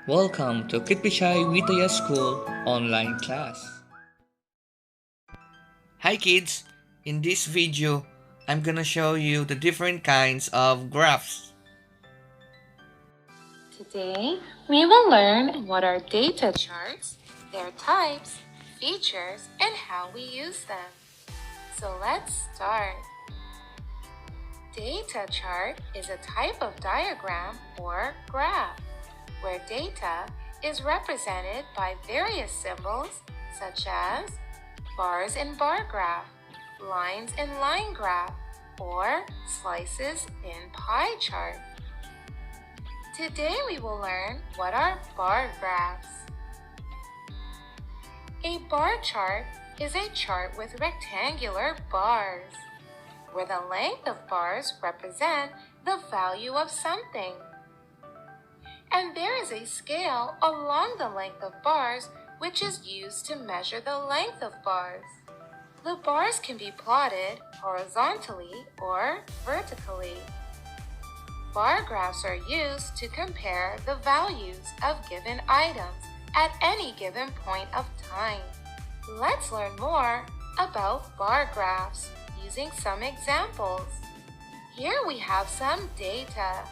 Welcome to Kitpichay Vitaya School online class. Hi kids! In this video, I'm gonna show you the different kinds of graphs. Today, we will learn what are data charts, their types, features, and how we use them. So let's start. Data chart is a type of diagram or graph where data is represented by various symbols such as bars in bar graph, lines in line graph, or slices in pie chart. Today we will learn what are bar graphs. A bar chart is a chart with rectangular bars, where the length of bars represent the value of something. And there is a scale along the length of bars which is used to measure the length of bars. The bars can be plotted horizontally or vertically. Bar graphs are used to compare the values of given items at any given point of time. Let's learn more about bar graphs using some examples. Here we have some data.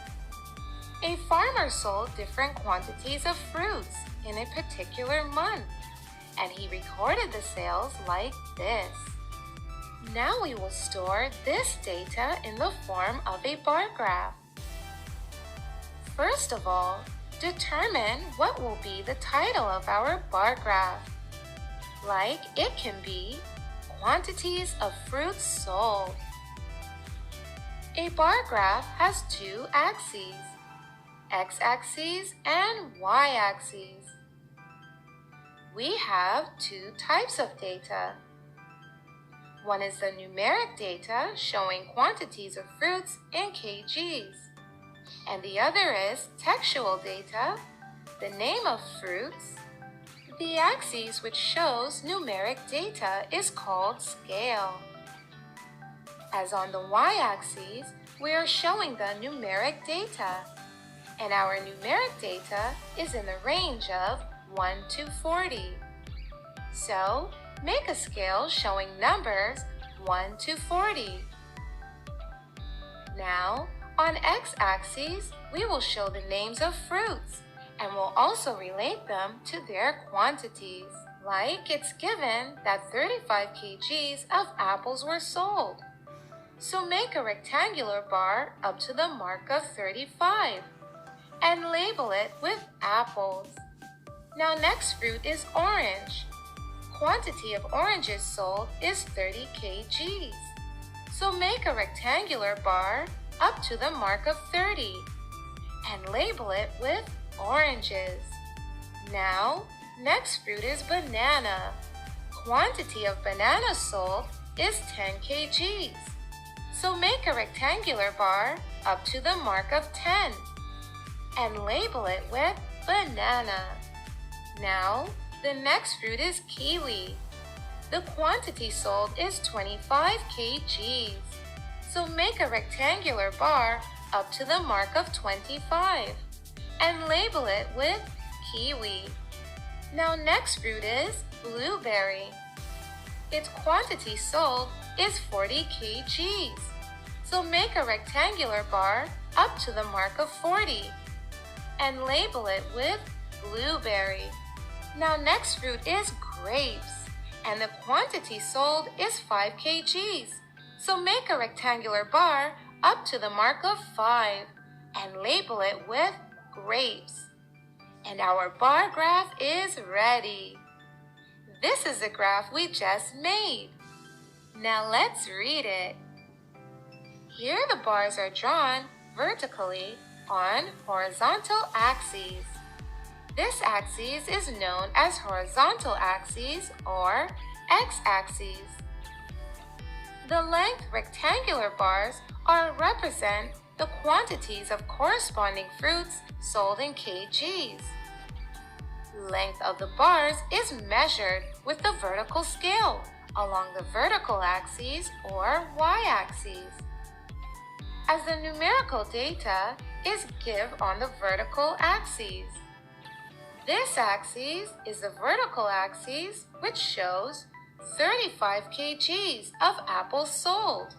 A farmer sold different quantities of fruits in a particular month, and he recorded the sales like this. Now we will store this data in the form of a bar graph. First of all, determine what will be the title of our bar graph. Like it can be quantities of fruits sold. A bar graph has two axes, x-axis and y-axis. We have two types of data. One is the numeric data showing quantities of fruits in kgs, and the other is textual data, the name of fruits. The axis which shows numeric data is called scale. As on the y-axis, we are showing the numeric data, and our numeric data is in the range of 1 to 40. So, make a scale showing numbers 1 to 40. Now, on x-axis, we will show the names of fruits, and we'll also relate them to their quantities. Like it's given that 35 kgs of apples were sold. So make a rectangular bar up to the mark of 35 and label it with apples. Now next fruit is orange. Quantity of oranges sold is 30 kgs. So make a rectangular bar up to the mark of 30 and label it with oranges. Now, next fruit is banana. Quantity of bananas sold is 10 kgs. So make a rectangular bar up to the mark of 10 and label it with banana. Now, the next fruit is kiwi. The quantity sold is 25 kgs. So make a rectangular bar up to the mark of 25 and label it with kiwi. Now next fruit is blueberry. Its quantity sold is 40 kgs. So make a rectangular bar up to the mark of 40 and label it with blueberry. Now next fruit is grapes, and the quantity sold is 5 kgs. So make a rectangular bar up to the mark of 5 and label it with grapes. And our bar graph is ready. This is the graph we just made. Now let's read it. Here the bars are drawn vertically on horizontal axes. This axis is known as horizontal axis or x-axis. The length rectangular bars represent the quantities of corresponding fruits sold in kgs. Length of the bars is measured with the vertical scale along the vertical axis or y-axis. As the numerical data is given on the vertical axis. This axis is the vertical axis, which shows 35 kgs of apples sold.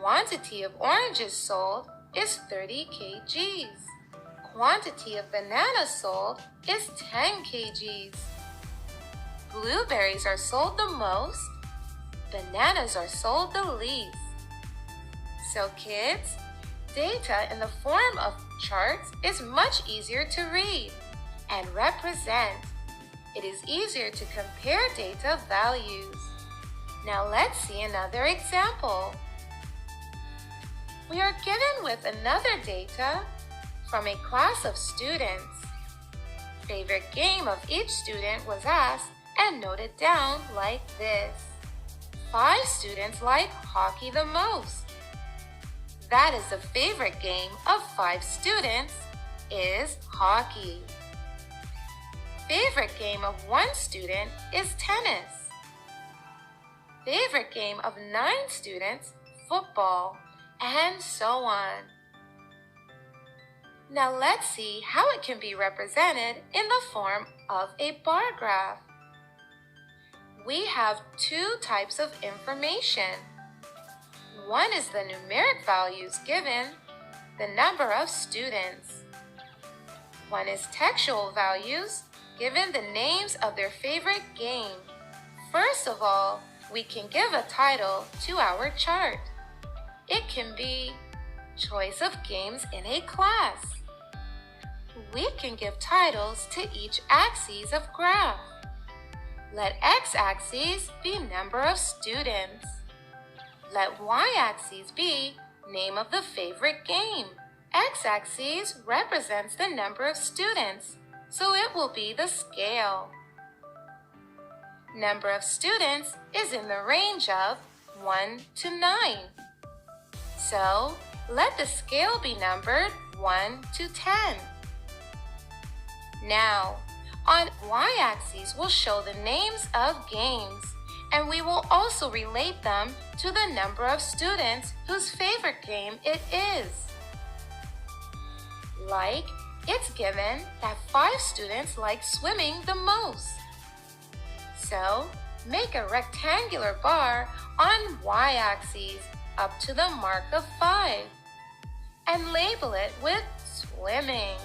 Quantity of oranges sold is 30 kgs. Quantity of bananas sold is 10 kgs. Blueberries are sold the most. Bananas are sold the least. So kids, data in the form of charts is much easier to read and represent. It is easier to compare data values. Now let's see another example. We are given with another data from a class of students. Favorite game of each student was asked and noted down like this. 5 students like hockey the most. That is the favorite game of 5 students is hockey. Favorite game of 1 student is tennis. Favorite game of 9 students, football, and so on. Now let's see how it can be represented in the form of a bar graph. We have 2 types of information. One is the numeric values given, the number of students. One is textual values, given the names of their favorite game. First of all, we can give a title to our chart. It can be Choice of Games in a Class. We can give titles to each axis of graph. Let x-axis be number of students. Let y-axis be name of the favorite game. X-axis represents the number of students, so it will be the scale. Number of students is in the range of 1 to 9. So, let the scale be numbered 1 to 10. Now, on y-axis we'll show the names of games, and we will also relate them to the number of students whose favorite game it is. Like, it's given that 5 students like swimming the most. So, make a rectangular bar on y-axis up to the mark of 5 and label it with swimming.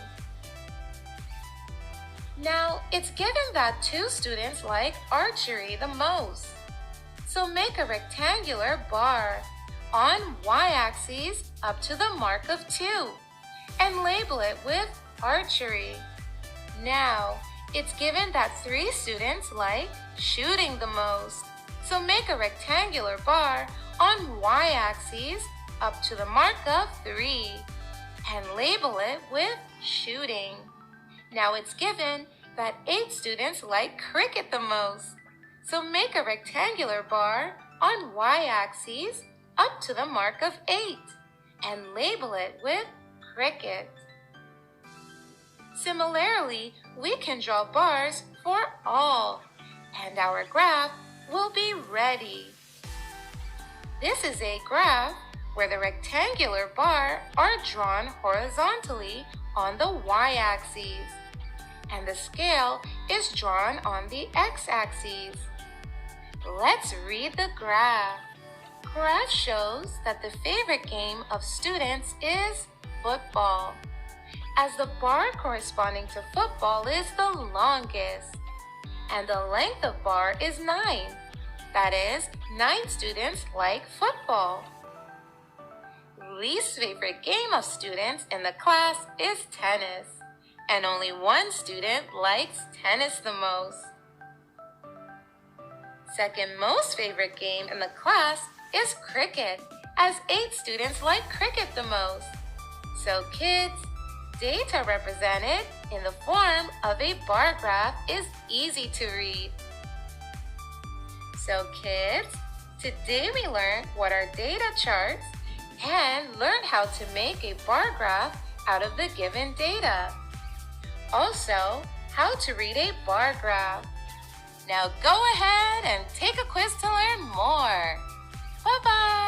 Now, it's given that 2 students like archery the most. So make a rectangular bar on y-axis up to the mark of 2 and label it with archery. Now, it's given that 3 students like shooting the most. So make a rectangular bar on y-axis up to the mark of 3 and label it with shooting. Now it's given that 8 students like cricket the most. So make a rectangular bar on y-axis up to the mark of 8 and label it with cricket. Similarly, we can draw bars for all, and our graph will be ready. This is a graph where the rectangular bars are drawn horizontally on the y-axis, and the scale is drawn on the x-axis. Let's read the graph. Graph shows that the favorite game of students is football, as the bar corresponding to football is the longest, and the length of bar is 9. That is, 9 students like football. Least favorite game of students in the class is tennis, and only 1 student likes tennis the most. Second most favorite game in the class is cricket, as 8 students like cricket the most. So kids, data represented in the form of a bar graph is easy to read. So kids, today we learned what are data charts and learned how to make a bar graph out of the given data. Also, how to read a bar graph. Now go ahead and take a quiz to learn more. Bye-bye!